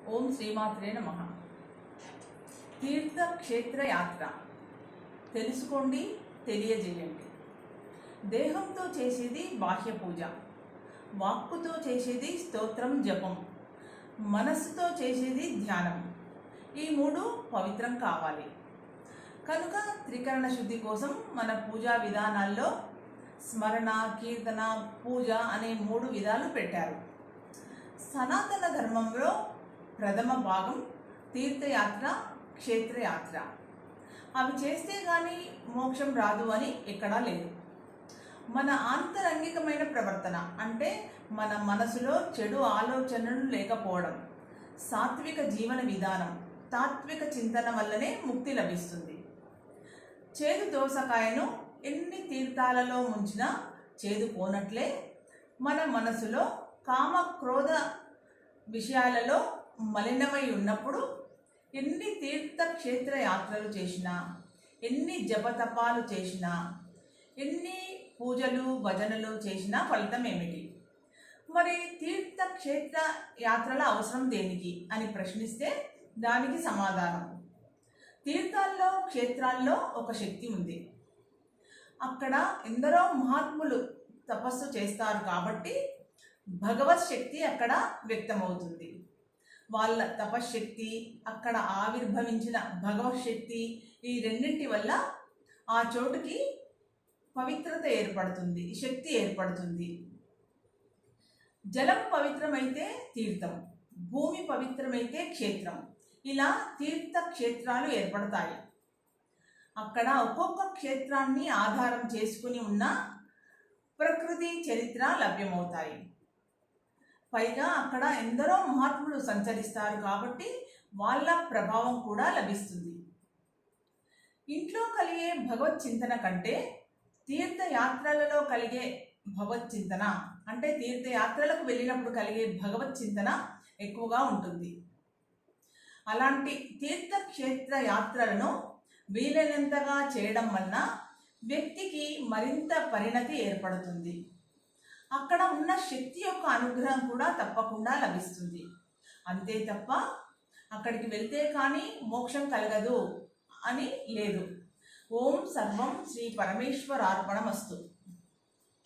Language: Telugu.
ఓం శ్రీమాత్రే నమః. తీర్థక్షేత్ర యాత్ర తెలుసుకోండి, తెలియజేయండి. దేహంతో చేసేది బాహ్య పూజ, వాక్కుతో చేసేది స్తోత్రం జపం, మనస్సుతో చేసేది ధ్యానం. ఈ మూడు పవిత్రం కావాలి. కనుక త్రికరణ శుద్ధి కోసం మన పూజా విధానాల్లో స్మరణ, కీర్తన, పూజ అనే 3 విధాలు పెట్టారు. సనాతన ధర్మంలో ప్రథమ భాగం తీర్థయాత్ర, క్షేత్రయాత్ర. అవి చేస్తే కానీ మోక్షం రాదు అని ఎక్కడా లేదు. మన ఆంతరంగికమైన ప్రవర్తన అంటే మన మనసులో చెడు ఆలోచనలు లేకపోవడం, సాత్విక జీవన విధానం, తాత్విక చింతన వల్లనే ముక్తి లభిస్తుంది. చేదు దోసకాయను ఎన్ని తీర్థాలలో ముంచినా చేదు పోనట్లే మన మనసులో కామ క్రోధ విషయాలలో మలినమై ఉన్నప్పుడు ఎన్ని తీర్థక్షేత్ర యాత్రలు చేసినా, ఎన్ని జపతపాలు చేసినా, ఎన్ని పూజలు భజనలు చేసినా ఫలితం ఏమిటి? మరి తీర్థక్షేత్ర యాత్రల అవసరం దేనికి అని ప్రశ్నిస్తే దానికి సమాధానం, తీర్థాల్లో, క్షేత్రాల్లో ఒక శక్తి ఉంది. అక్కడ ఎందరో మహాత్ములు తపస్సు చేస్తారు కాబట్టి భగవత్ శక్తి అక్కడ వ్యక్తమవుతుంది. వాళ్ళ తపశ్శక్తి, అక్కడ ఆవిర్భవించిన భగవత్ శక్తి, ఈ రెండింటి వల్ల ఆ చోటుకి పవిత్రత ఏర్పడుతుంది, శక్తి ఏర్పడుతుంది. జలం పవిత్రమైతే తీర్థం, భూమి పవిత్రమైతే క్షేత్రం, ఇలా తీర్థక్షేత్రాలు ఏర్పడతాయి. అక్కడ ఒక్కొక్క క్షేత్రాన్ని ఆధారం చేసుకుని ఉన్న ప్రకృతి చరిత్ర లభ్యమవుతాయి. పైగా అక్కడ ఎందరో మహాత్ములు సంచరిస్తారు కాబట్టి వాళ్ళ ప్రభావం కూడా లభిస్తుంది. ఇంట్లో కలిగే భగవత్ చింతన కంటే తీర్థయాత్రలలో కలిగే భగవత్ చింతన, అంటే తీర్థయాత్రలకు వెళ్ళినప్పుడు కలిగే భగవత్ చింతన ఎక్కువగా ఉంటుంది. అలాంటి తీర్థక్షేత్ర యాత్రలను వీలైనంతగా చేయడం వలన వ్యక్తికి మరింత పరిణతి ఏర్పడుతుంది. అక్కడ ఉన్న శక్తి యొక్క అనుగ్రహం కూడా తప్పకుండా లభిస్తుంది. అంతే తప్ప అక్కడికి వెళ్తే కానీ మోక్షం కలగదు అని లేదు. ఓం సర్వం శ్రీ పరమేశ్వరార్పణమస్తు.